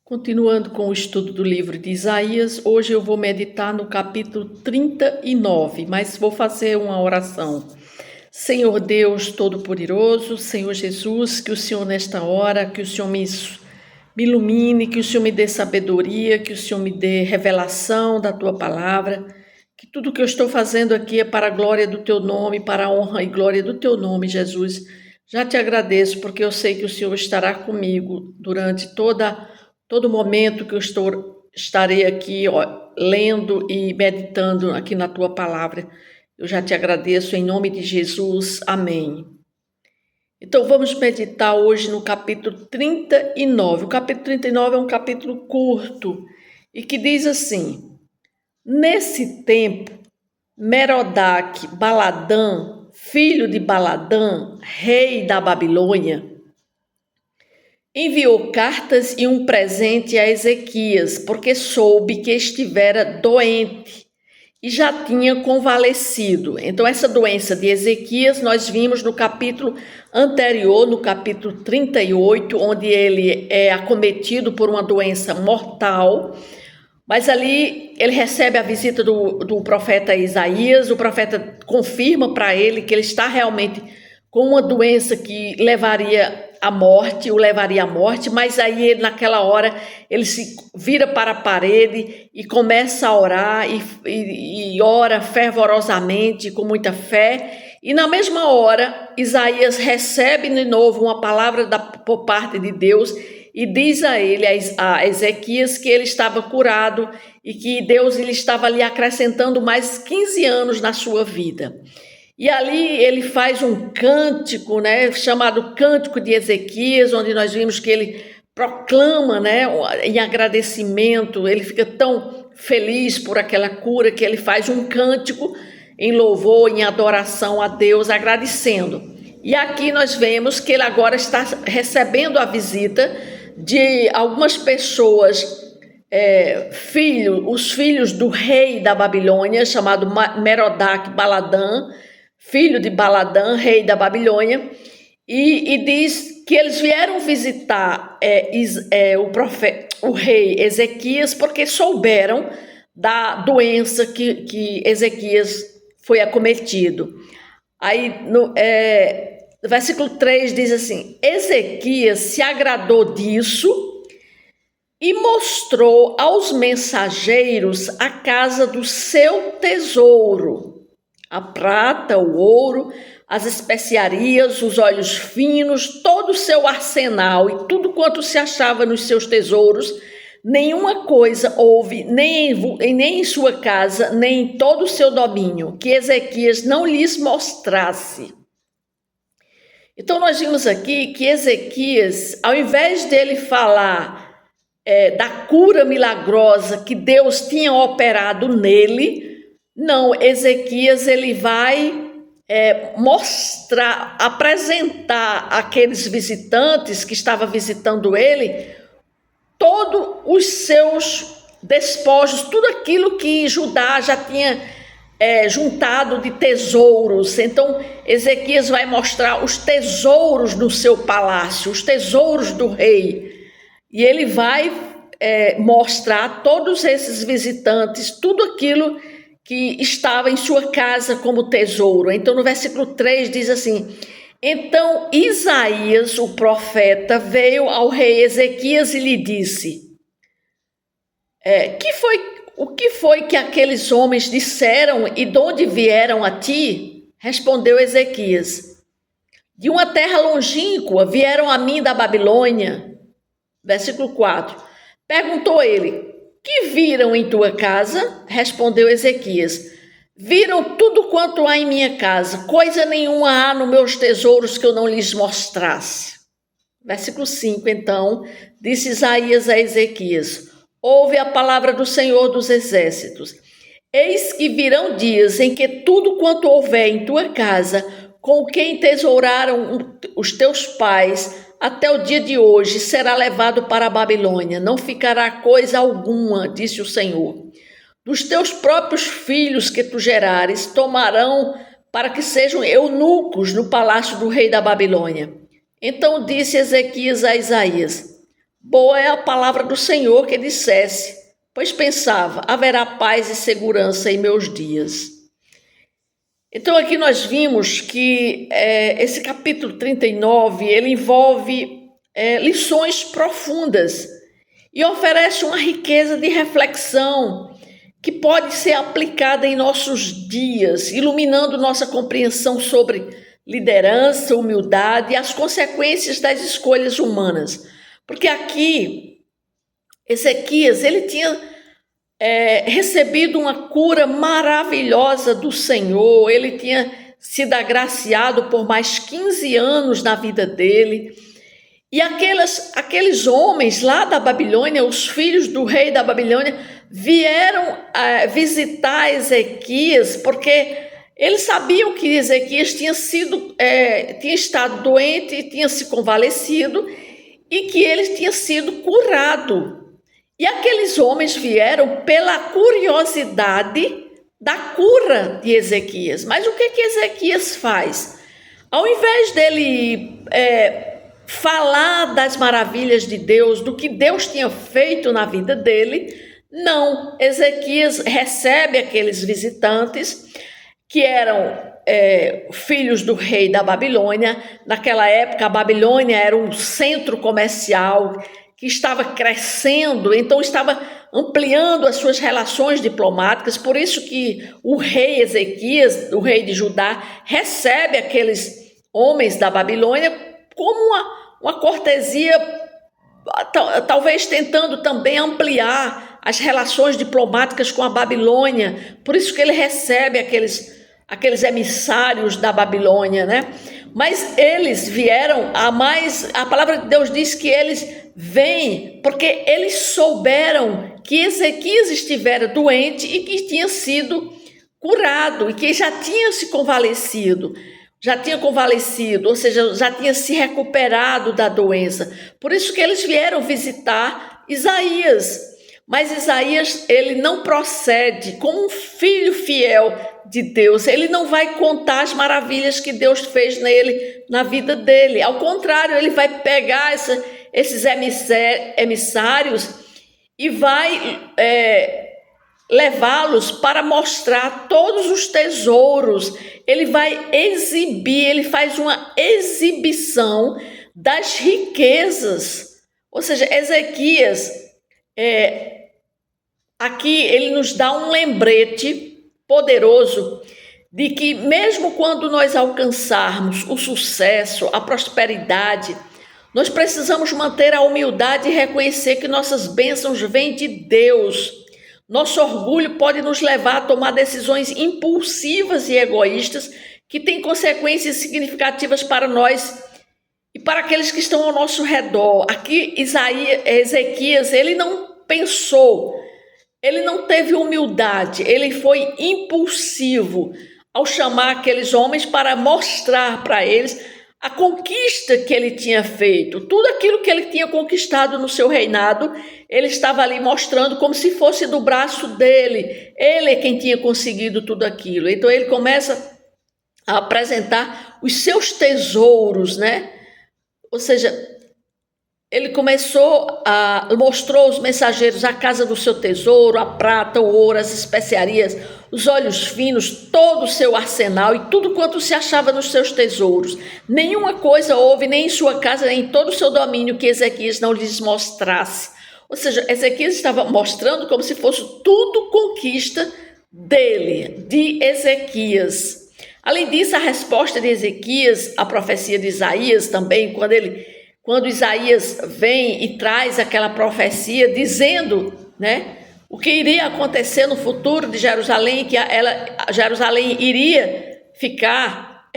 Continuando com o estudo do livro de Isaías, hoje eu vou meditar no capítulo 39, mas vou fazer uma oração. Senhor Deus Todo-Poderoso, Senhor Jesus, que o Senhor nesta hora, que o Senhor me ilumine, que o Senhor me dê sabedoria, que o Senhor me dê revelação da Tua palavra, que tudo que eu estou fazendo aqui é para a glória do Teu nome, para a honra e glória do Teu nome, Jesus. Já te agradeço porque eu sei que o Senhor estará comigo durante todo momento que eu estarei aqui lendo e meditando aqui na Tua palavra. Eu já te agradeço em nome de Jesus. Amém. Então vamos meditar hoje no capítulo 39. O capítulo 39 é um capítulo curto e que diz assim: Nesse tempo, Merodach-Baladã, filho de Baladã, rei da Babilônia, enviou cartas e um presente a Ezequias, porque soube que estivera doente e já tinha convalescido. Então, essa doença de Ezequias nós vimos no capítulo anterior, no capítulo 38, onde ele é acometido por uma doença mortal. Mas ali ele recebe a visita do profeta Isaías, o profeta confirma para ele que ele está realmente com uma doença que levaria à morte, mas aí naquela hora ele se vira para a parede e começa a orar e ora fervorosamente, com muita fé, e na mesma hora Isaías recebe de novo uma palavra por parte de Deus e diz a ele, a Ezequias, que ele estava curado e que Deus lhe estava ali acrescentando mais 15 anos na sua vida. E ali ele faz um cântico, chamado Cântico de Ezequias, onde nós vimos que ele proclama, em agradecimento, ele fica tão feliz por aquela cura que ele faz um cântico em louvor, em adoração a Deus, agradecendo. E aqui nós vemos que ele agora está recebendo a visita de algumas pessoas, os filhos do rei da Babilônia, chamado Merodach-Baladã, filho de Baladã, rei da Babilônia, e diz que eles vieram visitar o rei Ezequias porque souberam da doença que Ezequias foi acometido. Aí no versículo 3 diz assim: Ezequias se agradou disso e mostrou aos mensageiros a casa do seu tesouro, a prata, o ouro, as especiarias, os óleos finos, todo o seu arsenal e tudo quanto se achava nos seus tesouros. Nenhuma coisa houve, nem em sua casa, nem em todo o seu domínio, que Ezequias não lhes mostrasse. Então nós vimos aqui que Ezequias, ao invés dele falar da cura milagrosa que Deus tinha operado nele, não, Ezequias ele vai apresentar àqueles visitantes que estavam visitando ele, todos os seus despojos, tudo aquilo que Judá já tinha juntado de tesouros. Então Ezequias vai mostrar os tesouros no seu palácio, os tesouros do rei, e ele vai mostrar a todos esses visitantes tudo aquilo que estava em sua casa como tesouro. Então no versículo 3 diz assim: Então Isaías, o profeta, veio ao rei Ezequias e lhe disse: o que foi que aqueles homens disseram e de onde vieram a ti? Respondeu Ezequias: De uma terra longínqua vieram a mim da Babilônia. Versículo 4. Perguntou ele: Que viram em tua casa? Respondeu Ezequias: Viram tudo quanto há em minha casa, coisa nenhuma há nos meus tesouros que eu não lhes mostrasse. Versículo 5, então, disse Isaías a Ezequias: Ouve a palavra do Senhor dos Exércitos. Eis que virão dias em que tudo quanto houver em tua casa, com o que entesouraram os teus pais, até o dia de hoje, será levado para a Babilônia. Não ficará coisa alguma, disse o Senhor. Dos teus próprios filhos que tu gerares, tomarão para que sejam eunucos no palácio do rei da Babilônia. Então disse Ezequias a Isaías: boa é a palavra do Senhor que dissesse, pois pensava, haverá paz e segurança em meus dias. Então aqui nós vimos que esse capítulo 39, ele envolve lições profundas e oferece uma riqueza de reflexão que pode ser aplicada em nossos dias, iluminando nossa compreensão sobre liderança, humildade e as consequências das escolhas humanas. Porque aqui, Ezequias, ele tinha recebido uma cura maravilhosa do Senhor, ele tinha sido agraciado por mais 15 anos na vida dele. E aqueles homens lá da Babilônia, os filhos do rei da Babilônia, vieram visitar Ezequias, porque eles sabiam que Ezequias tinha estado doente, tinha se convalescido e que ele tinha sido curado. E aqueles homens vieram pela curiosidade da cura de Ezequias. Mas o que Ezequias faz? Ao invés dele falar das maravilhas de Deus, do que Deus tinha feito na vida dele, não. Ezequias recebe aqueles visitantes que eram filhos do rei da Babilônia. Naquela época, a Babilônia era um centro comercial que estava crescendo, então estava ampliando as suas relações diplomáticas. Por isso que o rei Ezequias, o rei de Judá, recebe aqueles homens da Babilônia como uma cortesia, talvez tentando também ampliar as relações diplomáticas com a Babilônia. Por isso que ele recebe aqueles emissários da Babilônia, né? Mas eles vieram a palavra de Deus diz que eles vêm porque eles souberam que Ezequias estivera doente e que tinha sido curado e que já tinha se convalescido. Ou seja, já tinha se recuperado da doença. Por isso que eles vieram visitar Isaías. Mas Isaías, ele não procede como um filho fiel de Deus. Ele não vai contar as maravilhas que Deus fez nele, na vida dele. Ao contrário, ele vai pegar esses emissários e vai levá-los para mostrar todos os tesouros. Ele vai exibir, ele faz uma exibição das riquezas. Ou seja, Ezequias, aqui ele nos dá um lembrete poderoso de que mesmo quando nós alcançarmos o sucesso, a prosperidade, nós precisamos manter a humildade e reconhecer que nossas bênçãos vêm de Deus. Nosso orgulho pode nos levar a tomar decisões impulsivas e egoístas que têm consequências significativas para nós e para aqueles que estão ao nosso redor. Aqui Ezequias, ele não pensou, ele não teve humildade, ele foi impulsivo ao chamar aqueles homens para mostrar para eles a conquista que ele tinha feito. Tudo aquilo que ele tinha conquistado no seu reinado, ele estava ali mostrando como se fosse do braço dele. Ele é quem tinha conseguido tudo aquilo. Então ele começa a apresentar os seus tesouros, né? Ou seja, ele mostrou aos mensageiros a casa do seu tesouro, a prata, o ouro, as especiarias, os óleos finos, todo o seu arsenal e tudo quanto se achava nos seus tesouros. Nenhuma coisa houve, nem em sua casa, nem em todo o seu domínio, que Ezequias não lhes mostrasse. Ou seja, Ezequias estava mostrando como se fosse tudo conquista dele, de Ezequias. Além disso, a resposta de Ezequias, a profecia de Isaías também, quando Isaías vem e traz aquela profecia dizendo, né, o que iria acontecer no futuro de Jerusalém, que Jerusalém iria ficar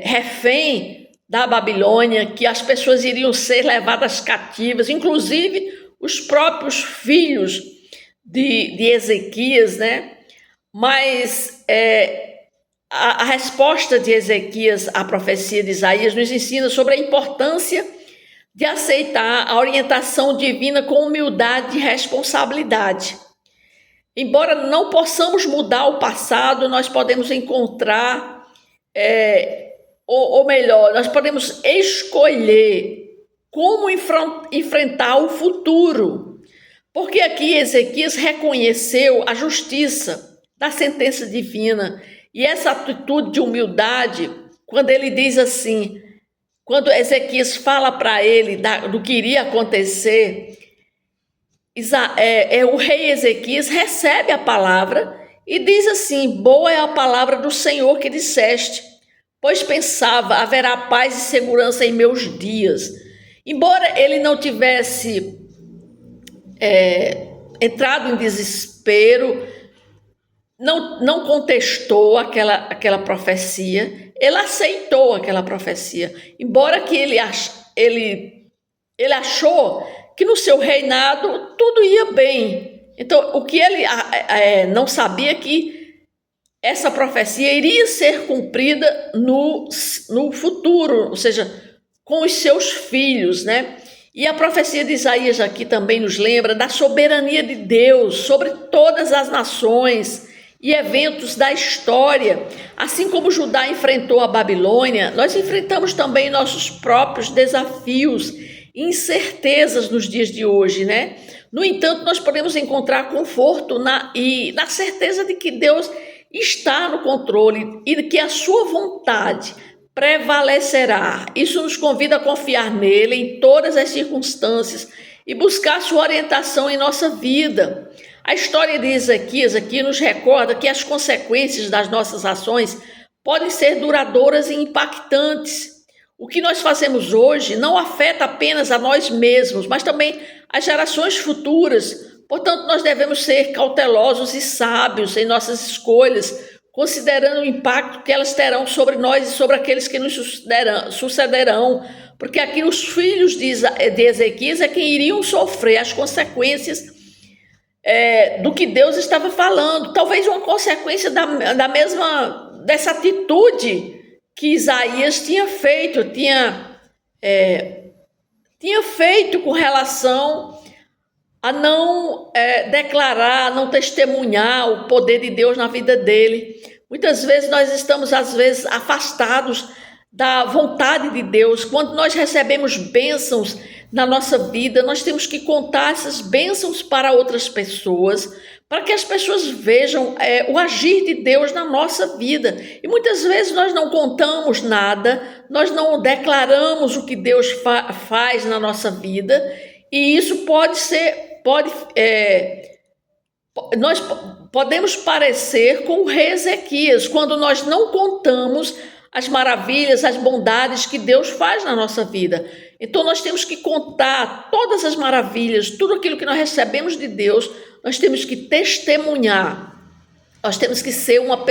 refém da Babilônia, que as pessoas iriam ser levadas cativas, inclusive os próprios filhos de Ezequias, né? Mas a resposta de Ezequias à profecia de Isaías nos ensina sobre a importância de aceitar a orientação divina com humildade e responsabilidade. Embora não possamos mudar o passado, nós podemos encontrar, ou melhor, nós podemos escolher como enfrentar o futuro. Porque aqui Ezequias reconheceu a justiça da sentença divina e essa atitude de humildade, quando ele diz assim, quando Ezequias fala para ele do que iria acontecer, o rei Ezequias recebe a palavra e diz assim: boa é a palavra do Senhor que disseste, pois pensava, haverá paz e segurança em meus dias. Embora ele não tivesse entrado em desespero, não contestou aquela profecia, ele aceitou aquela profecia, embora que ele achou que no seu reinado tudo ia bem. Então, o que ele não sabia que essa profecia iria ser cumprida no futuro, ou seja, com os seus filhos, né? E a profecia de Isaías aqui também nos lembra da soberania de Deus sobre todas as nações e eventos da história. Assim como Judá enfrentou a Babilônia, nós enfrentamos também nossos próprios desafios e incertezas nos dias de hoje, né? No entanto, nós podemos encontrar conforto na certeza de que Deus está no controle e que a sua vontade prevalecerá. Isso nos convida a confiar nele em todas as circunstâncias e buscar sua orientação em nossa vida. A história de Ezequias aqui nos recorda que as consequências das nossas ações podem ser duradouras e impactantes. O que nós fazemos hoje não afeta apenas a nós mesmos, mas também as gerações futuras. Portanto, nós devemos ser cautelosos e sábios em nossas escolhas, considerando o impacto que elas terão sobre nós e sobre aqueles que nos sucederão. Porque aqui os filhos de Ezequias é quem iriam sofrer as consequências do que Deus estava falando. Talvez uma consequência dessa atitude que Isaías tinha feito com relação a não declarar, a não testemunhar o poder de Deus na vida dele. Muitas vezes nós estamos, afastados da vontade de Deus. Quando nós recebemos bênçãos na nossa vida, nós temos que contar essas bênçãos para outras pessoas, para que as pessoas vejam o agir de Deus na nossa vida. E muitas vezes nós não contamos nada, nós não declaramos o que Deus faz na nossa vida, e isso nós podemos parecer com o rei Ezequias, quando nós não contamos as maravilhas, as bondades que Deus faz na nossa vida. Então nós temos que contar todas as maravilhas, tudo aquilo que nós recebemos de Deus, nós temos que testemunhar. Nós temos que ser uma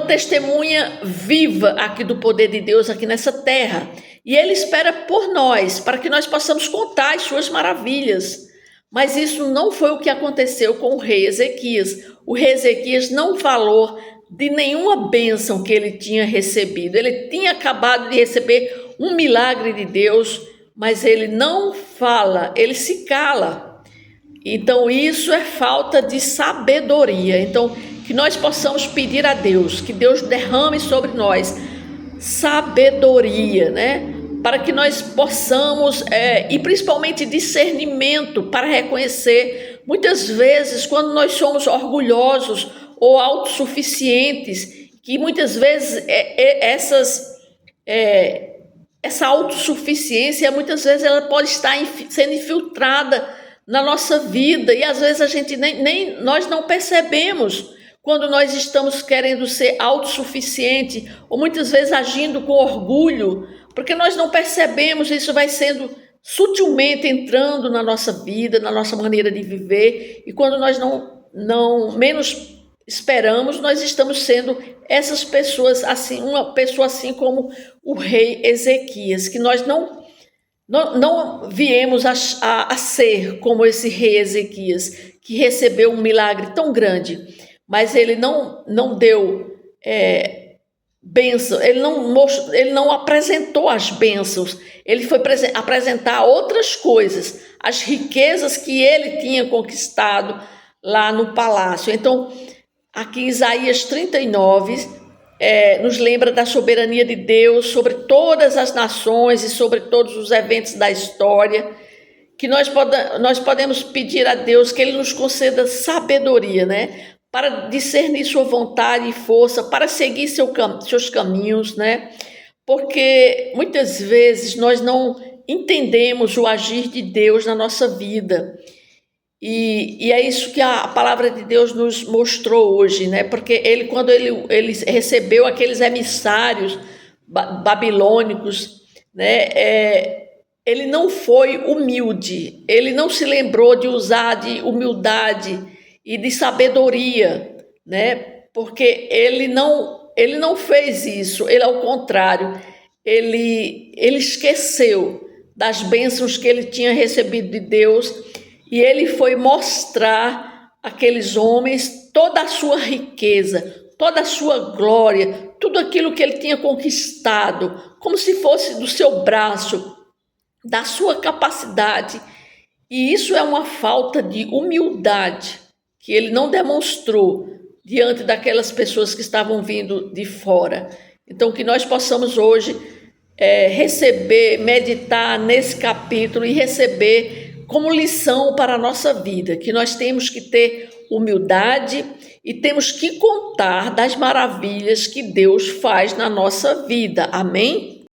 testemunha viva aqui do poder de Deus aqui nessa terra. E Ele espera por nós, para que nós possamos contar as suas maravilhas. Mas isso não foi o que aconteceu com o rei Ezequias. O rei Ezequias não falou de nenhuma bênção que ele tinha recebido. Ele tinha acabado de receber um milagre de Deus, mas ele não fala, ele se cala. Então isso é falta de sabedoria. Então que nós possamos pedir a Deus, que Deus derrame sobre nós sabedoria, né? Para que nós possamos, e principalmente discernimento, para reconhecer, muitas vezes, quando nós somos orgulhosos ou autossuficientes, que muitas vezes essa autossuficiência, muitas vezes ela pode estar sendo infiltrada na nossa vida, e às vezes a gente nós não percebemos quando nós estamos querendo ser autossuficiente, ou muitas vezes agindo com orgulho, porque nós não percebemos, isso vai sendo sutilmente entrando na nossa vida, na nossa maneira de viver, e quando nós não menos esperamos, nós estamos sendo essas pessoas assim, uma pessoa assim como o rei Ezequias, que nós não viemos a ser como esse rei Ezequias, que recebeu um milagre tão grande, mas ele não deu bênção, ele não apresentou as bênçãos, ele foi apresentar outras coisas, as riquezas que ele tinha conquistado lá no palácio. Então, aqui em Isaías 39, nos lembra da soberania de Deus sobre todas as nações e sobre todos os eventos da história, que nós podemos pedir a Deus que Ele nos conceda sabedoria, né? Para discernir sua vontade e força, para seguir seus caminhos, né? Porque muitas vezes nós não entendemos o agir de Deus na nossa vida. E é isso que a palavra de Deus nos mostrou hoje, né? Porque quando ele recebeu aqueles emissários babilônicos, né? Ele não foi humilde, ele não se lembrou de usar de humildade e de sabedoria, né? Porque ele não fez isso, ele ao contrário, ele esqueceu das bênçãos que ele tinha recebido de Deus e ele foi mostrar àqueles homens toda a sua riqueza, toda a sua glória, tudo aquilo que ele tinha conquistado, como se fosse do seu braço, da sua capacidade. E isso é uma falta de humildade que ele não demonstrou diante daquelas pessoas que estavam vindo de fora. Então, que nós possamos hoje receber, meditar nesse capítulo e receber como lição para a nossa vida, que nós temos que ter humildade e temos que contar das maravilhas que Deus faz na nossa vida. Amém?